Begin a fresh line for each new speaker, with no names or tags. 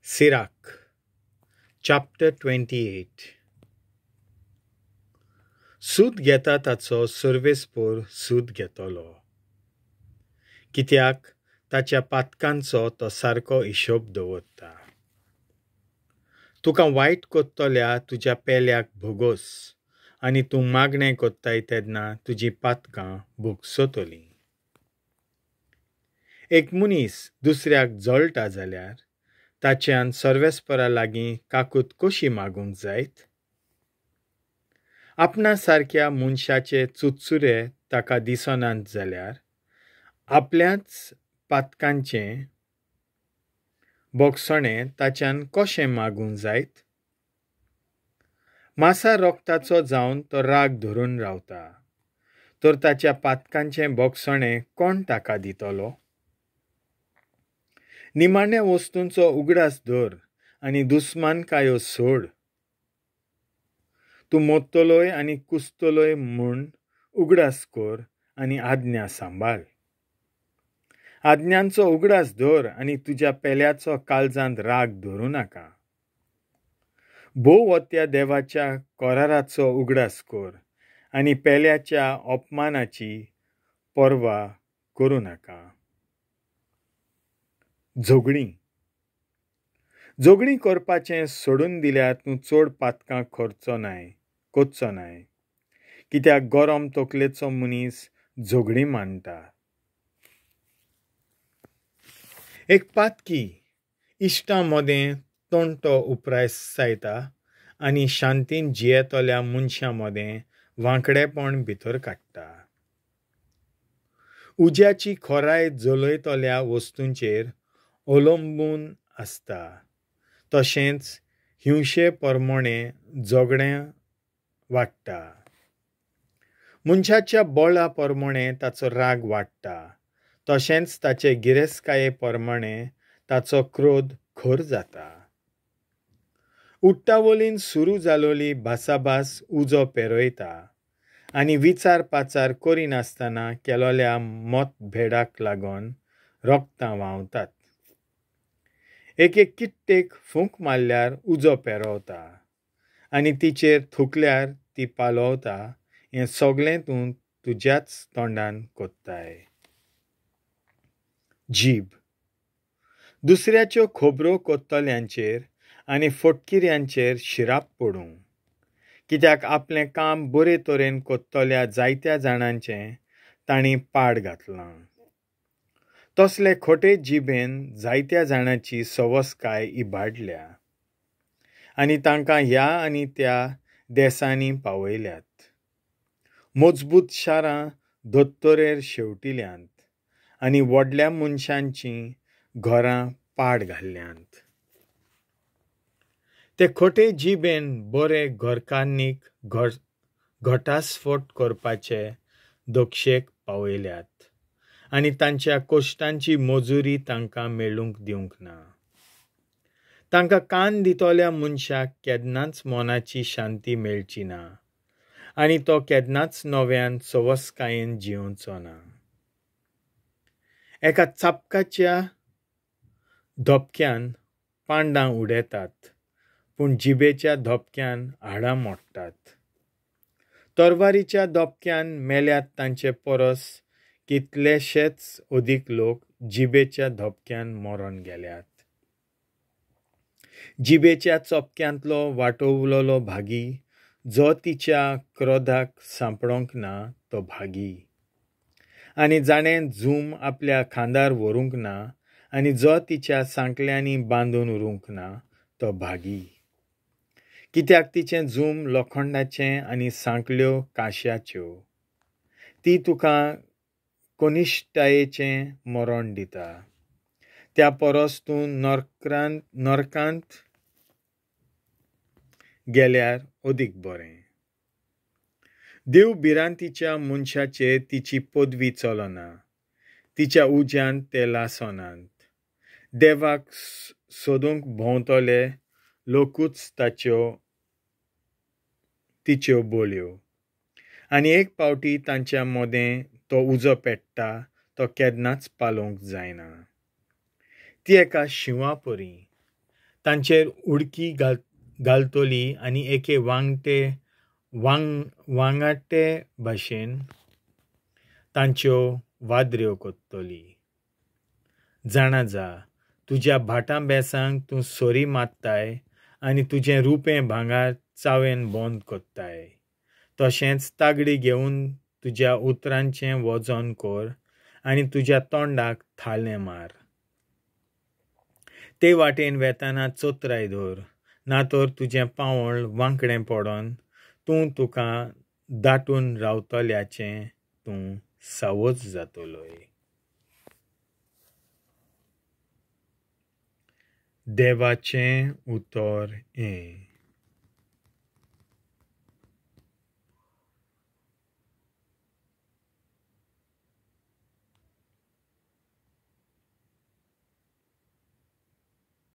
Sirach, chapter 28. सूद घेता ताचो सर्वेस्पोर सूद घेतलो, कित्याक ताच्या पातकांचो तो सारको हिशोब दवरता. तुका वायट कोत्तोल्या तुज्या पेल्याक भोगोस, आनी तूं मागणें कोत्ताय तेन्ना तुजी पातकां भोगसतलीं. एक मनीस दुसऱ्याक जळटा जाल्यार ताच्यान सर्वेस्परा लागीं काकूत कशी मागूंक जायत? आपणा सारक्या मनशाचे चुचुरे ताका दिसनात जाल्यार आपल्याच पातकांचें बोगसणें ताच्यान कशें मागूंक जायत? मासा रोगताचो जावन तो राग धरून रावता, तर ताच्या पातकांचें बोगसणें कोण ताका दितलो? निमाण्या वस्तूंचो उगडास धर आनी दुस्मानकायो सोड. तूं मोडटलोय आनी कुसतलोय म्हूण उगडास कर आनी आज्ञा सांबाळ. आज्ञांचो उगडास धर आनी तुज्या पेल्याचो काळजांत राग धरूं नाका. भोवत्या देवाच्या कोराराचो उगडास कर आनी पेल्याच्या अपमानाची पर्वा करूं नाका. झगडीं करपाचें सोडून दिल्यार तूं चड पातकां कोचचो न्हय, कित्याक गरम तकलेचो मनीस झगडीं मांडटा. एक पातकी इश्टां मोदें तोंडतो उपरायसायता आनी शांतीन जियेतल्या मनशां मोदें वांकडेपण भितर काडटा. उज्याची खोराय जलयतल्या वस्तूंचेर अवलंबून आसता, तशेंच हिंशे परमणें झगडें वाडटा. मनशाच्या बळा परमणें ताचो राग वाडटा, तशेंच ताचे गिरेस्तकाये परमणें ताचो क्रोध खर जाता. उट्टावळीन सुरू जालोली भासाभास उजो पेरयता, आनी विचार पाचार करिनासतना केलोल्या मतभेदाक लागून रोगतां व्हांवतात. एक किट्टेक फूंक मारल्यार उजो पेरवता, आनी तिचेर थुकल्यार ती पालवता. हें सगळें तूं तुज्याच तोंडान कोत्ताय. जीब दुसऱ्याच्यो खोबरो कोत्तल्यांचेर आनी फटकिऱ्यांचेर शिराप पडूं, कित्याक आपलें काम बरे तरेन कोत्तल्या जायत्या जाणांचें तांणी पाड घातलां. तसले खोटे जिबेन जायत्या जाणांची सवस्काय इबाडल्या, आनी तांकां ह्या आनी त्या देसांनी पावयल्यात. मजबूत शारां दोत्तोरेर शेवटिल्यांत, आनी व्हडल्या मनशांचीं घरां पाड घाल्ल्यांत. ते खोटे जिबेन बरे घरकान्नीक घटस्फोट करपाचे दोक्षेक पावयल्यात, आनी तांच्या कश्टांची मजुरी तांकां मेळूंक दिवंक ना. तांकां कान दितोल्या मनशाक केन्नाच मोनाची शांती मेळची ना, आनी तो केन्नाच नव्यान सवस्कायेन जियोचो ना. एका चापकाच्या धोपक्यान पांडां उडयतात, पूण जिबेच्या धोपक्यान हाडां मोडटात. तरवारीच्या धोपक्यान मेल्यात तांचे परस कितलेशेच अदीक लोक जिबेच्या धोपक्यान मरोन गेल्यात. जिबेच्या चोपक्यांतलो वाटोवलोलो भागी जो तिच्या क्रोधाक सांपडोंक ना तो भागी, आनी जाणें झूम आपल्या खांदार व्हरूंक ना, आनी जो तिच्या सांकल्यांनी बांदून उरूंक ना तो भागी. कित्याक तिचें झूम लोखंडाचें आनी सांकल्यो काश्याच्यो. ती तुका कनिश्टायेचें मरण दिता, त्या परस तूं नरकांत गेल्यार अदीक बरें. देव भिरांतीच्या मनशाचेर तिची पदवी चलना, तिच्या उज्यांत ते लासनात. देवाक सोदूंक भोंवतले लोकूच तिच्यो बोलयो, आनी एक पावटी तांच्या मोदें तो उजो पेट्टा तो केन्नाच पालोवंक जायना. ती एका शिवा परी, तांचेर उडकी घालतली आनी एके वांगटे भाशेन तांच्यो वाद्र्यो कोत्तली. जाणा जा, तुज्या भाटां बेसांक तूं सोरी मारताय आनी तुजें रुपें भांगार चावेन बंद कोत्ताय. तशेंच तागडी घेवन तुज्या उतरांचें वजन कोर आनी तुज्या तोंडाक थालें मार. ते वाटेन वेताना चोत्राय धर, ना तर तुजें पावळ वांकडें पडोन तुका दाटून रावतल्याचें तूं सावज जातलोय. देवाचें उतर हें.